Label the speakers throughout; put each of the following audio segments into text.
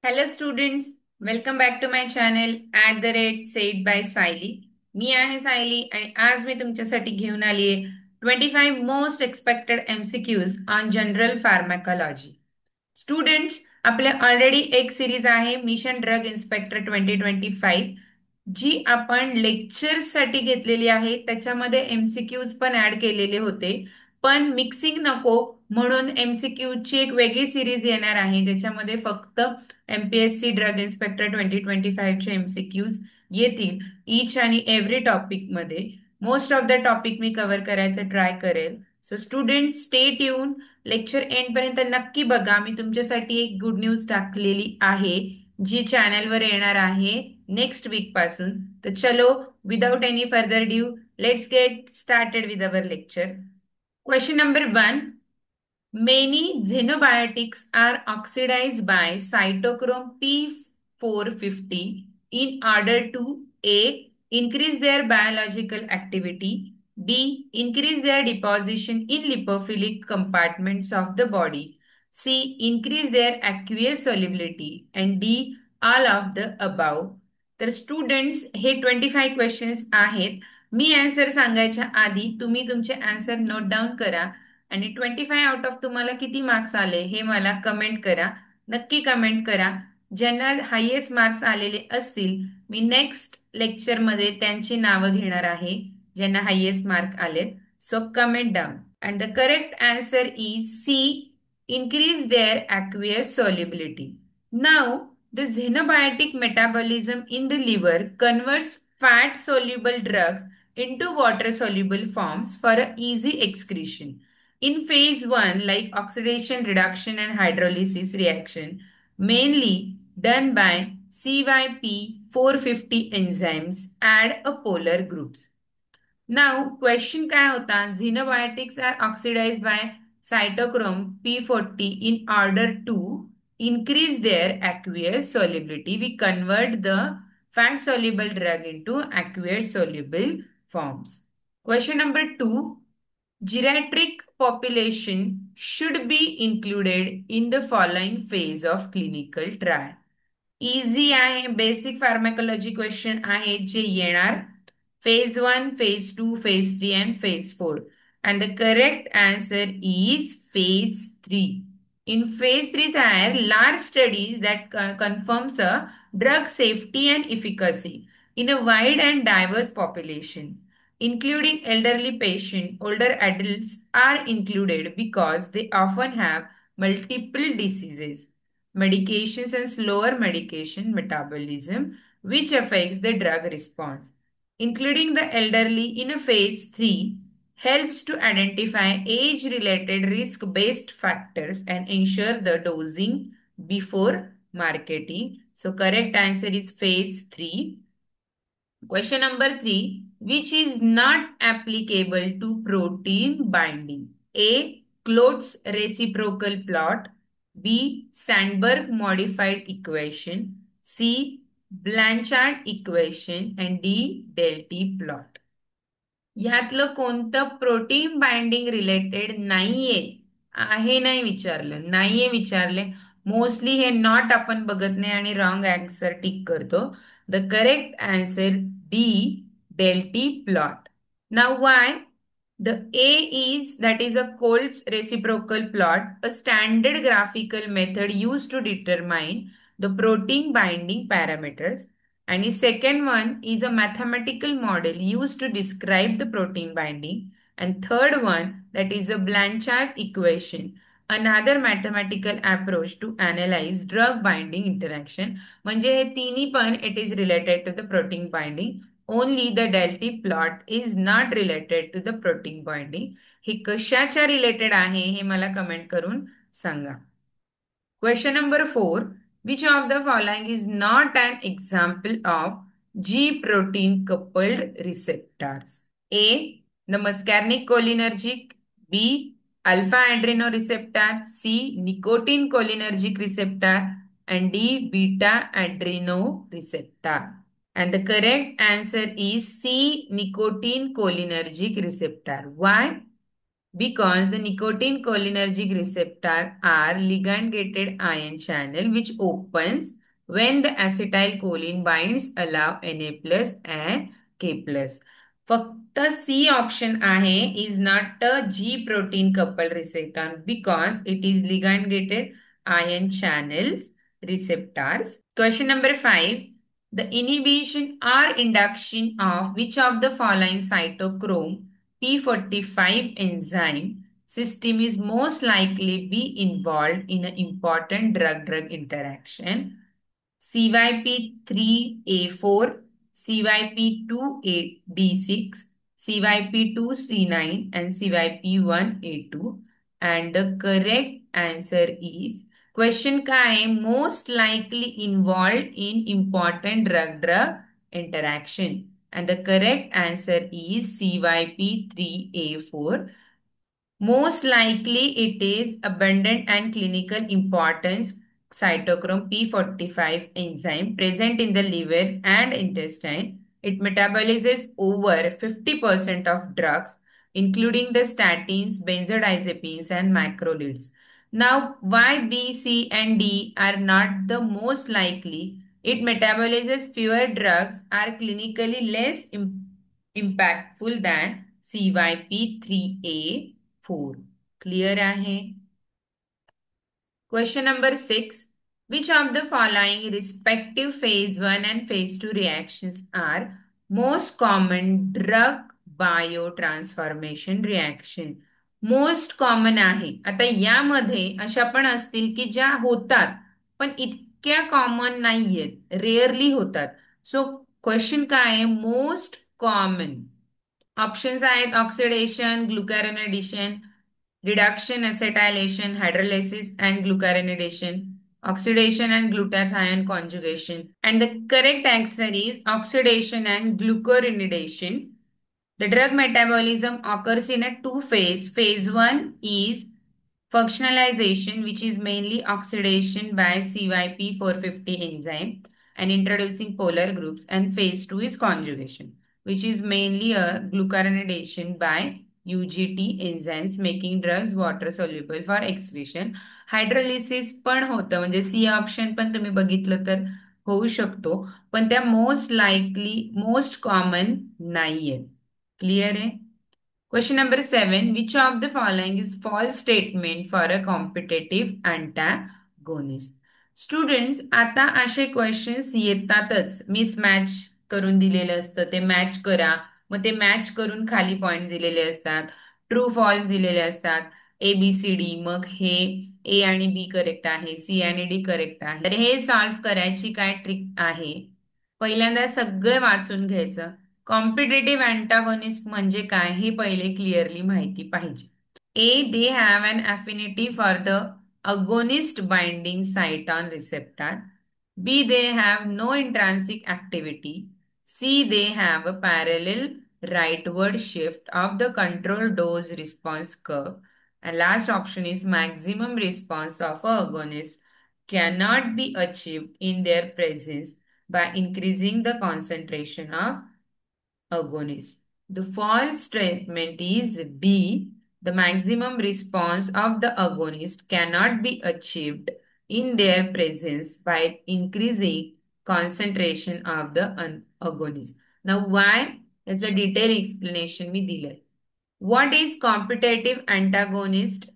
Speaker 1: Hello students, welcome back to my channel @सेड by Sayli. मी आहे सायली आणि आज मी तुमच्यासाठी घेऊन आली आहे 25 most expected MCQs on general pharmacology. Students, आपले ऑलरेडी एक सिरीज आहे मिशन ड्रग इन्स्पेक्टर 2025, जी आपण लेक्चर्ससाठी घेतलेली आहे. त्याच्यामध्ये MCQs पण ऍड केलेले होते, पण मिक्सिंग नको म्हणून MCQ ची एक वेगळी सिरीज येणार आहे, ज्याच्यामध्ये फक्त MPSC ड्रग इन्स्पेक्टर 2025 चे MCQs येतील. इच आणि एव्हरी टॉपिक मध्ये most of the topic me cover करायचं ट्राय करेल. So student, stay tune. Lecture and पर्यंत नक्की बघा. मी तुमच्यासाठी एक गुड न्यूज टाकलेली आहे, जी चॅनलवर येणार आहे नेक्स्ट वीक पासून. तर चलो, without any further due, let's get started with our lecture. Question number 1. Many xenobiotics are oxidized by cytochrome P450 in order to A. Increase their biological activity, B. Increase their deposition in lipophilic compartments of the body, C. Increase their aqueous solubility, and D. All of the above. तर students, हे 25 questions आहेत. मी answer सांगायच्या आधी तुम्ही तुमचे answer note down करा आणि 25 out of तुम्हाला किती मार्क्स आले हे मला कमेंट करा. नक्की कमेंट करा. ज्यांना हायेस्ट मार्क्स आलेले असतील, मी नेक्स्ट लेक्चरमध्ये त्यांची नावं घेणार आहे, ज्यांना हायेस्ट मार्क आलेत. So comment down. And the correct answer is C. Increase their aqueous solubility. Now, the xenobiotic metabolism in the liver converts fat soluble drugs into water soluble forms for a easy excretion. In phase 1, like oxidation, reduction, and hydrolysis reaction, mainly done by CYP450 enzymes, add a polar groups. Now, question काय होता? Xenobiotics are oxidized by cytochrome P40 in order to increase their aqueous solubility. We convert the fat soluble drug into aqueous soluble forms. Question number 2. Geriatric population should be included in the following phase of clinical trial. Easy आहे, basic pharmacology question आहे जे येणार phase 1, phase 2, phase 3 and phase 4. And the correct answer is phase 3. In phase 3, there are large studies that confirms a drug safety and efficacy in a wide and diverse population, including elderly patients. Older adults are included because they often have multiple diseases, medications, and slower medication metabolism, which affects the drug response. Including the elderly in a phase 3 helps to identify age related risk based factors and ensure the dosing before marketing. So, correct answer is phase 3. Question number 3. Which is not applicable to protein binding? A. Klotz reciprocal plot. B. Sandberg modified equation. C. Blanchard equation. And D. Delty plot. ह्यातलं कोणतं protein binding related नाहीये आहे नाही विचारलं, नाहीये विचारले. Mostly hey not आपण बघत नाही आणि रॉंग आन्सर टिक करतो. The correct answer D, delta plot. Now why? The A is, that is a Colt's reciprocal plot, a standard graphical method used to determine the protein binding parameters. And the second one is a mathematical model used to describe the protein binding. And third one, that is a Blanchard equation, another mathematical approach to analyze drug binding interaction. म्हणजे हे तिन्ही पण it is related to the protein binding. Only the delty plot is not related to the protein binding. हे कशाच्या related आहे हे मला comment करून सांगा. Question number 4. Which of the following is not an example of G protein coupled receptors? A. The muscarinic cholinergic. B. Alpha adrenoreceptor. C. Nicotine cholinergic receptor. And D. Beta adrenoreceptor. And the correct answer is C. Nicotine cholinergic receptor. Why? because the nicotine cholinergic receptor are ligand-gated ion channel which opens when the acetylcholine binds allow Na plus and K plus. फक्त C option आहे is not a G protein coupled receptor because it is ligand gated ion channels receptors. Question number 5. The inhibition or induction of which of the following cytochrome P45 enzyme system is most likely be involved in an important drug-drug interaction? CYP3A4, CYP2D6, CYP2C9, and CYP1A2. And the correct answer is question काय आहे most likely involved in important drug-drug interaction. And the correct answer is CYP3A4. Most likely, it is abundant and clinical importance cytochrome P45 enzyme present in the liver and intestine. It metabolizes over 50% of drugs, including the statins, benzodiazepines, and macrolides. Now, why B, C, and D are not the most likely? It metabolizes fewer drugs, are clinically less impactful than CYP3A 4. Clear आहे? Question number 6. Which of the following respective phase 1 and phase 2 reactions are most common drug biotransformation reaction? Most common आहे. आता यामध्ये अशा पण असतील की ज्या होतात पण इतक्या कॉमन नाहीयेत, रेअरली होतात. सो क्वेश्चन काय आहे मोस्ट कॉमन. ऑप्शन्स आहेत oxidation, ग्लुकॅरोनेडेशन, reduction, acetylation, hydrolysis, and glucuronidation, oxidation and glutathione conjugation. And the correct answer is oxidation and glucuronidation. The drug metabolism occurs in a two phase. Phase 1 is functionalization, which is mainly oxidation by CYP450 enzyme and introducing polar groups. And phase 2 is conjugation, which is mainly a glucuronidation by UGT enzymes making drugs water soluble for excretion. Hydrolysis पण होतं म्हणजे C option पण तुम्ही बघितलं तर होऊ शकतो पण त्या मोस्ट लाईकली मोस्ट कॉमन नाहीयेत. क्लिअर आहे? Question number 7. Which of the following is false statement for a competitive antagonist? Students आता असे क्वेश्चन्स येतातच मिसमॅच करून दिलेलं असतं ते मॅच करा मग ते मॅच करून खाली पॉइंट दिलेले असतात ट्रू फॉल्स दिलेले असतात ABCD मग हे ए आणि बी करेक्ट आहे सी आणि डी करेक्ट आहे तर हे सॉल्व्ह करायची काय ट्रिक आहे पहिल्यांदा सगळं वाचून घ्यायचं कॉम्पिटेटिव्ह अँटागोनिस्ट म्हणजे काय हे पहिले क्लिअरली माहिती पाहिजे A, they have an affinity for the agonist binding site on receptor. B, they have no intrinsic activity. C, they have a parallel rightward shift of the control dose response curve. And last option is maximum response of a agonist cannot be achieved in their presence by increasing the concentration of agonist. The false statement is D. The maximum response of the agonist cannot be achieved in their presence by increasing concentration of the agonist. Now, why? As a detailed explanation we दिलंय. What is competitive antagonist?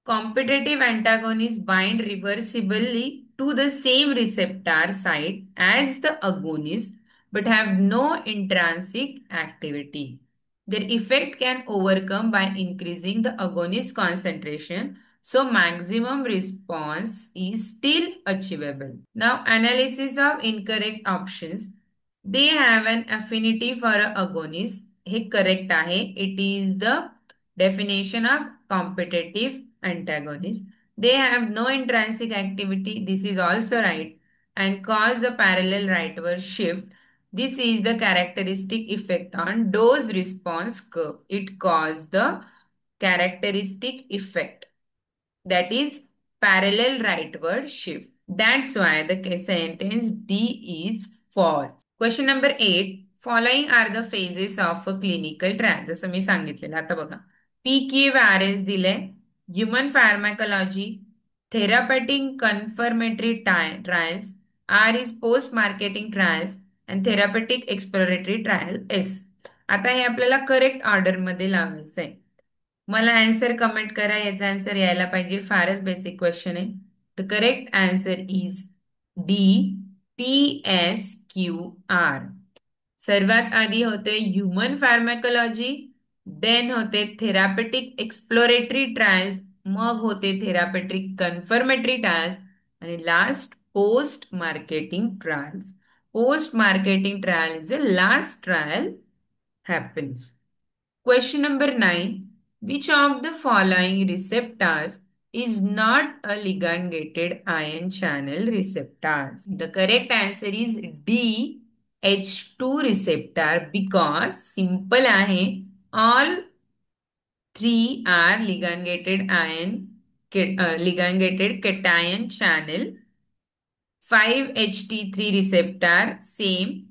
Speaker 1: Competitive antagonists bind reversibly to the same receptor site as the agonist but have no intrinsic activity. Their effect can overcome by increasing the agonist concentration, so maximum response is still achievable. Now, analysis of incorrect options. They have an affinity for a agonist. Hey correct आहे. It is the definition of competitive antagonist. They have no intrinsic activity. This is also right. And cause the parallel rightward shift. This is the characteristic effect on dose response curve. It causes the characteristic effect. That is parallel rightward shift. That's why the sentence D is false. Question number 8. Following are the phases of a clinical trial. जसं मी सांगितलेलं आता बघा PQRS दिले, human pharmacology, therapeutic confirmatory trials, or is post marketing trials and therapeutic exploratory trials. आता हे आपल्याला correct ऑर्डरमध्ये लावायचं आहे. मला आन्सर कमेंट करा, याचा आन्सर यायला पाहिजे, फारच बेसिक क्वेश्चन आहे. The correct answer is D, PSQR. सर्वात आधी होते ह्युमन फार्मॅकोलॉजी, देन होते थेरापेटिक एक्सप्लोरेटरी ट्रायल्स, मग होते थेरापेटिक कन्फर्मेटरी ट्रायल्स आणि last post marketing trials. Post marketing trial is the last trial happens. Question number 9. Which of the following receptors is not a ligand gated ion channel receptors? The correct answer is D, H2 receptor, because simple आहे, all three are ligand gated cation channel. 5-HT3 receptor same,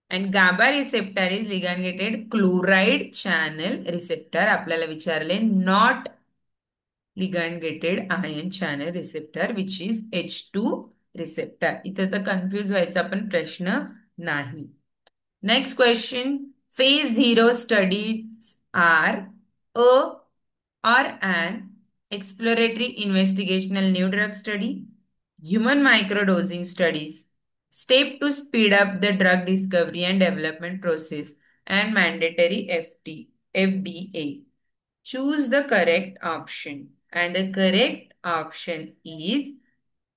Speaker 1: and GABA receptor is ligand gated chloride channel receptor. आपल्याला विचारले not ligand gated ion channel receptor, which is H2 receptor. इथे तर confuse व्हायचा पण प्रश्न नाही. Next question. Phase 0 studies are a or an exploratory investigational new drug study, human microdosing studies, step to speed up the drug discovery and development process, and mandatory FDA. Choose the correct option. And the correct option is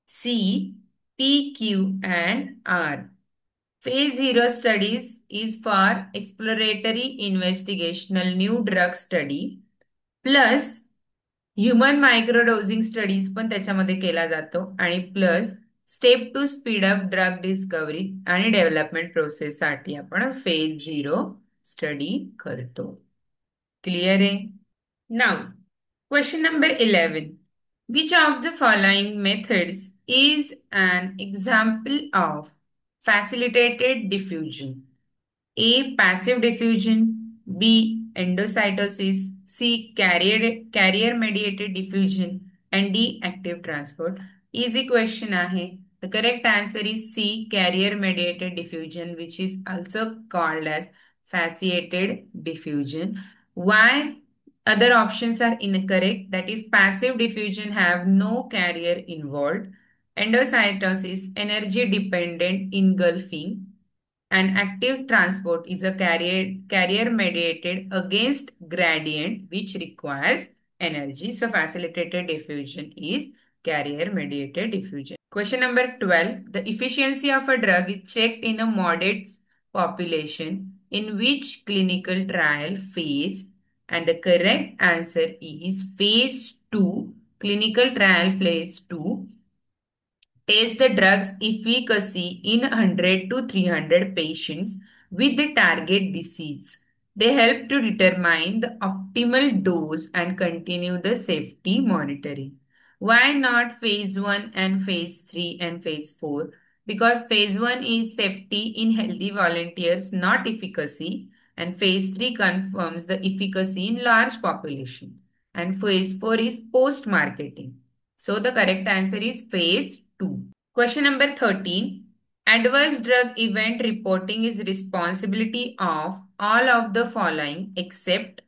Speaker 1: C, P, Q, and R. Phase 0 studies is for exploratory investigational new drug study plus human microdosing studies पण त्याच्यामध्ये केला जातो आणि plus step to speed up drug discovery आणि development process साठी आपण phase 0 study करतो. Clear आहे? Now question number 11. Which of the following methods is an example of facilitated diffusion? A. Passive diffusion. B. Endocytosis. C. Carrier mediated diffusion. And D. Active transport. Easy question आहे. The correct answer is C. Carrier mediated diffusion, which is also called as fasciated diffusion. Why other options are incorrect? That is, passive diffusion have no carrier involved. Endocytosis, energy dependent engulfing, and active transport is a carrier mediated against gradient which requires energy. So facilitated diffusion is carrier mediated diffusion. Question number 12. The efficiency of a drug is checked in a moderate population in which clinical trial phase? And the correct answer is phase 2. Clinical trial phase 2 test the drug's efficacy in 100 to 300 patients with the target disease. They help to determine the optimal dose and continue the safety monitoring. Why not phase 1 and phase 3 and phase 4? Because phase 1 is safety in healthy volunteers, not efficacy, and phase 3 confirms the efficacy in large population, and phase 4 is post marketing. So the correct answer is phase 2. Question number 13. Adverse drug event reporting is responsibility of all of the following except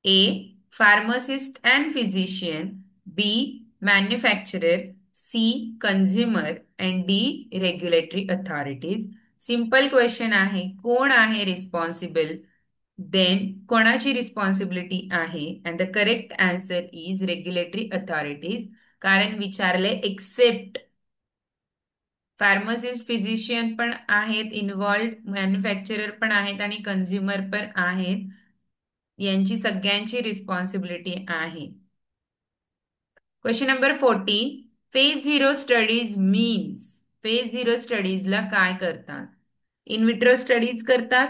Speaker 1: A. Pharmacist and physician, B. Manufacturer, C. Consumer, and D. Regulatory authorities. Simple question आहे. कोण आहे responsible? Then कोणाची responsibility आहे? And the correct answer is regulatory authorities. कारण विचारले except pharmacist physician पण आहेत involved, manufacturer पण आहेत आणि कन्झ्युमर पण आहेत. यांची सगळ्यांची रिस्पॉन्सिबिलिटी आहे. Question number 14. Phase 0 studies means phase 0 स्टडीजला काय करतात? इन विट्रो स्टडीज करतात,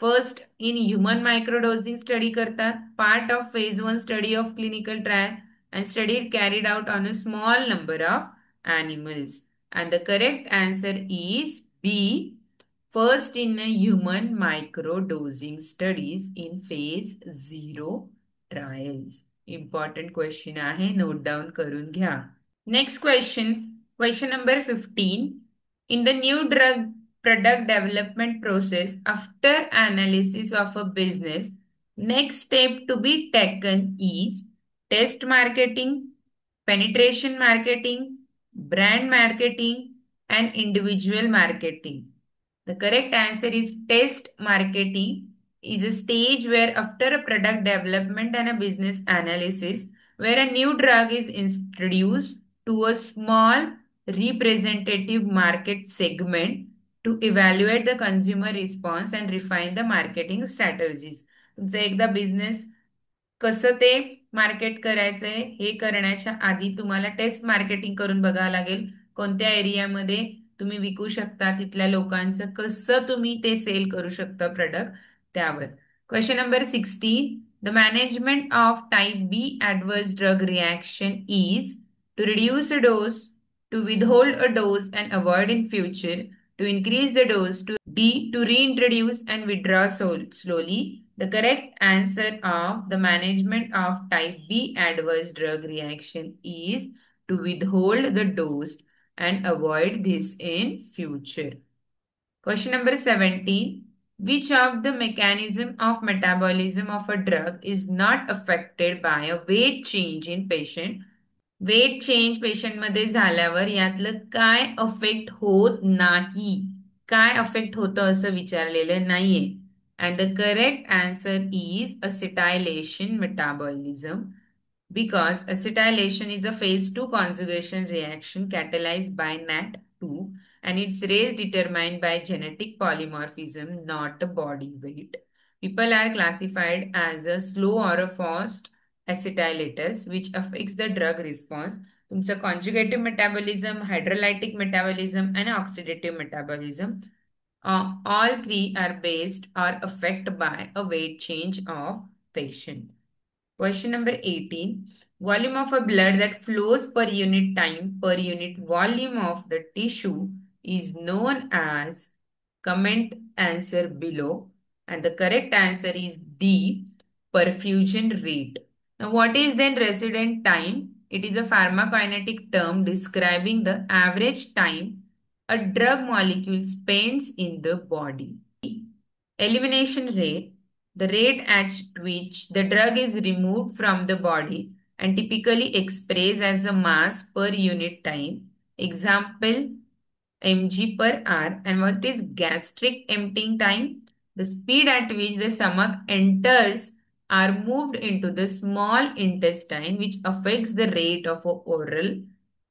Speaker 1: फर्स्ट इन ह्युमन मायक्रोडोजिंग स्टडी करतात, part of phase 1 study of clinical trial and study carried out on a small number of animals. And the correct answer is B. First in a human microdosing studies in phase 0 trials. Important question आहे, note down करून घ्या. Next question number 15. In the new drug product development process, after analysis of a business, next step to be taken is test marketing, penetration marketing, brand marketing, and individual marketing. The correct answer is test marketing is a stage where after a product development and a business analysis, where a new drug is introduced to a small representative market segment to evaluate the consumer response and refine the marketing strategies. तुमचा एकदा business कसं ते market करायचंय हे करण्याच्या आधी तुम्हाला test marketing करून बघावं लागेल. कोणत्या एरियामध्ये तुम्ही विकू शकता, तिथल्या लोकांचं कसं तुम्ही ते सेल करू शकता प्रोडक्ट त्यावर. Question number 16. The management of type B adverse drug reaction is to reduce a dose, to withhold a dose and avoid in future, to increase the dose, to D, to reintroduce and withdraw slowly. The correct answer of the management of type B adverse drug reaction is to withhold the dose and avoid this in future. Question number 17. Which of the mechanism of metabolism of a drug is not affected by a weight change in patient? Weight change पेशंटमध्ये झाल्यावर यातलं काय affect होत नाही, काय affect होतं असं विचारलेलं नाहीये. And the correct answer is acetylation metabolism, because acetylation is a phase 2 conjugation reaction catalyzed by NAT2 and its rate determined by genetic polymorphism, not body weight. People are classified as a slow or a fast acetylators which affects the drug response. तुमचं conjugative metabolism, hydrolytic metabolism and oxidative metabolism, all three are based or affected by a weight change of patient. Question number 18. Volume of a blood that flows per unit time per unit volume of the tissue is known as, comment answer below, and the correct answer is D, perfusion rate. Now, what is then resident time? It is a pharmacokinetic term describing the average time a drug molecule spends in the body. Elimination rate, the rate at which the drug is removed from the body and typically expressed as a mass per unit time. Example, mg per hour. And what is gastric emptying time? The speed at which the stomach enters are moved into the small intestine, which affects the rate of oral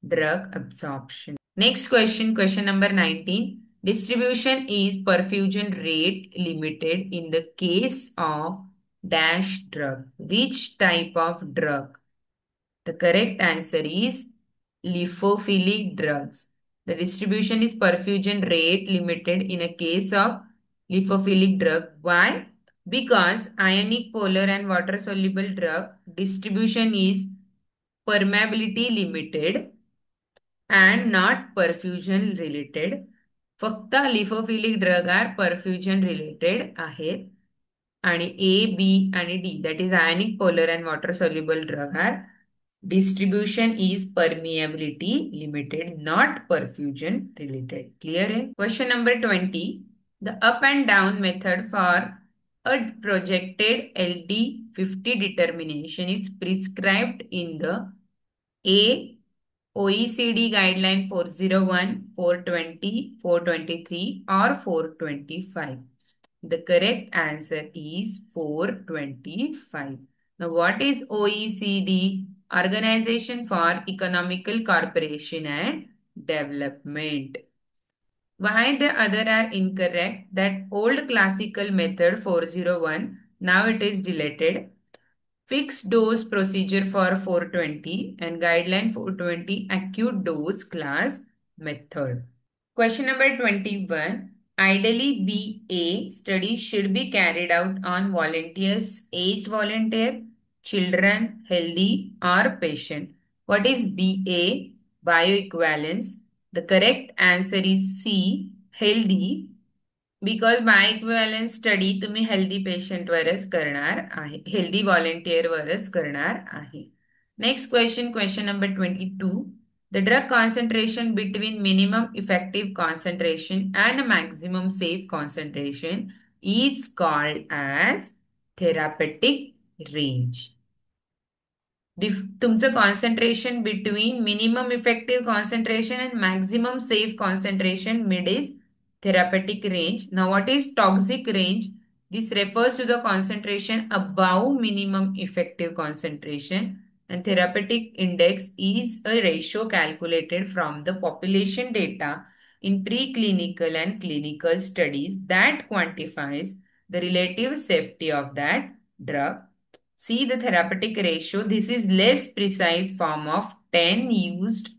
Speaker 1: drug absorption. Next question, question number 19. Distribution is perfusion rate limited in the case of dash drug. Which type of drug? The correct answer is lipophilic drugs. The distribution is perfusion rate limited in a case of lipophilic drug. Why? Because ionic, polar and water soluble drug distribution is permeability limited and not perfusion related. फक्त lipophilic drug are perfusion related आहेत आणि A B आणि D that is ionic polar and water soluble drug are distribution is permeability limited not perfusion related. Clear आहे. Question number 20. The up and down method for a projected LD50 determination is prescribed in the A. OECD guideline 401, 420, 423 or 425. The correct answer is 425. Now what is OECD? Organization for Economical Cooperation and Development. Why the other are incorrect? That old classical method 401, now it is deleted. Fixed dose procedure for 420 and guideline 420 acute dose class method. Question number 21. Ideally, BA studies should be carried out on volunteers, aged volunteer, children, healthy or patient. What is BA? Bioequivalence. The correct answer is C, healthy. Because by equivalence study तुम्ही healthy पेशंटवरच करणार आहे, healthy व्हॉलेंटिअरवरच करणार आहे. Next question, question number 22. The drug concentration between minimum effective concentration and maximum safe concentration is called as therapeutic range. तुमचं concentration between minimum effective concentration and maximum safe concentration mid is therapeutic range. Now, what is toxic range? This refers to the concentration above minimum effective concentration, and therapeutic index is a ratio calculated from the population data in preclinical and clinical studies that quantifies the relative safety of that drug. See the therapeutic ratio. This is less precise form of 10 used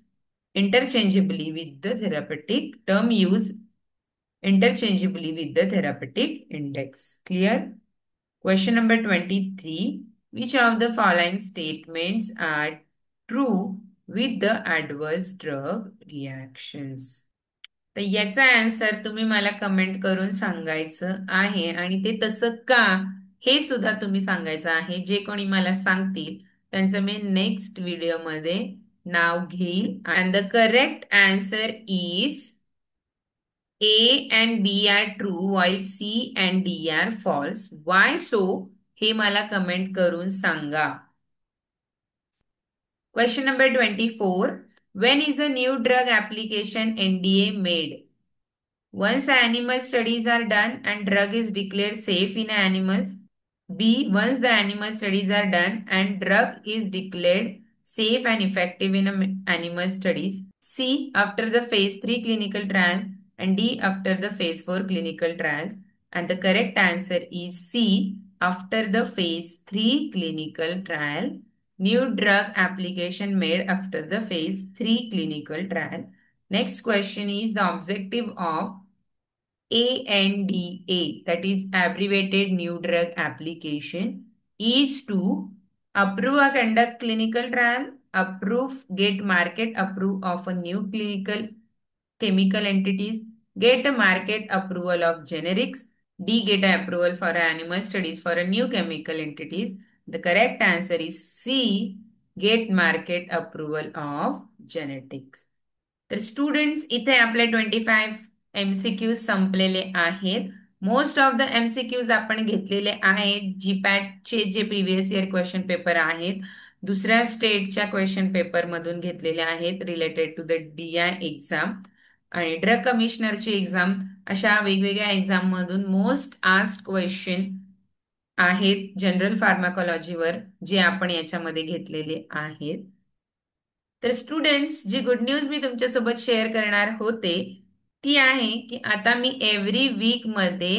Speaker 1: interchangeably with the therapeutic term used interchangeably with the therapeutic index. Clear? Question number 23. Which of the following statements are true with the adverse drug reactions? तर याचा answer तुम्ही मला comment करून सांगायचं आहे आणि ते तसं का हे सुद्धा तुम्ही सांगायचं आहे. जे कोणी मला सांगतील त्यांचं मी नेक्स्ट व्हिडिओमध्ये नाव घेईल. And the correct answer is A and B are true while C and D are false. Why so? हे मला कमेंट करून सांगा. Question number 24. When is a new drug application NDA made? Once animal studies are done and drug is declared safe in animals. B. Once the animal studies are done and drug is declared safe and effective in animal studies. C. After the phase 3 clinical trials, and D. After the phase 4 clinical trials. And the correct answer is C. After the phase 3 clinical trial. New drug application made after the phase 3 clinical trial. Next question is the objective of ANDA, that is abbreviated new drug application, is to approve or conduct clinical trial, approve, get market approve of a new clinical chemical entities, get a market approval of generics, D, get approval for animal studies for a new chemical entities. The correct answer is C, get market approval of genetics. तर students इथे आपले 25 MCQs संपलेले आहेत. Most of the MCQs आपण घेतलेले आहेत. जीपॅटचे जे previous year question paper आहेत दुसऱ्या स्टेटच्या क्वेश्चन पेपर मधून घेतलेले आहेत related to the DI exam आणि ड्रग कमिशनरची एक्झाम, अशा वेगवेगळ्या एक्झाम मधून मोस्ट आस्क्ड क्वेश्चन आहेत जनरल फार्माकोलॉजीवर जे आपण याच्यामध्ये घेतलेले आहेत. तर स्टुडंट्स, जी गुड न्यूज मी तुमच्यासोबत शेअर करणार होते ती आहे की आता मी एव्हरी वीक मध्ये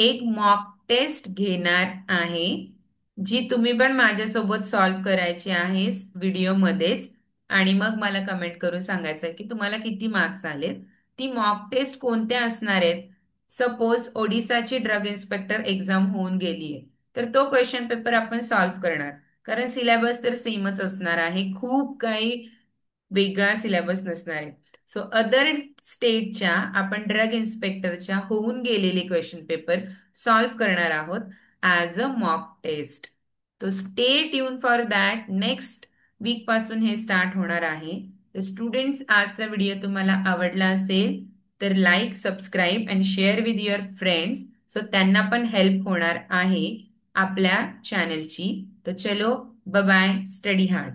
Speaker 1: एक मॉक टेस्ट घेणार आहे, जी तुम्ही पण माझ्यासोबत सॉल्व्ह करायची आहे व्हिडिओमध्येच आणि मग मला कमेंट करून सांगायचं आहे की तुम्हाला किती मार्क्स आलेत. ती मॉक टेस्ट कोणत्या असणार आहेत? सपोज ओडिसाची ड्रग इन्स्पेक्टर एक्झाम होऊन गेली आहे तर तो क्वेश्चन पेपर आपण सॉल्व्ह करणार, कारण सिलेबस तर सेमच असणार आहे, खूप काही वेगळा सिलेबस नसणार आहे. सो अदर स्टेटच्या आपण ड्रग इन्स्पेक्टरच्या होऊन गेलेले क्वेश्चन पेपर सॉल्व्ह करणार आहोत ॲज अ मॉक टेस्ट. तो stay tune for that. Next week पासून हे स्टार्ट होणार आहे. तर स्टुडंट्स, आजचा व्हिडिओ तुम्हाला आवडला असेल तर like, subscribe and share with your friends, so त्यांना पण हेल्प होणार आहे आपल्या चॅनलची. तर चलो, बाय बाय, स्टडी हार्ड.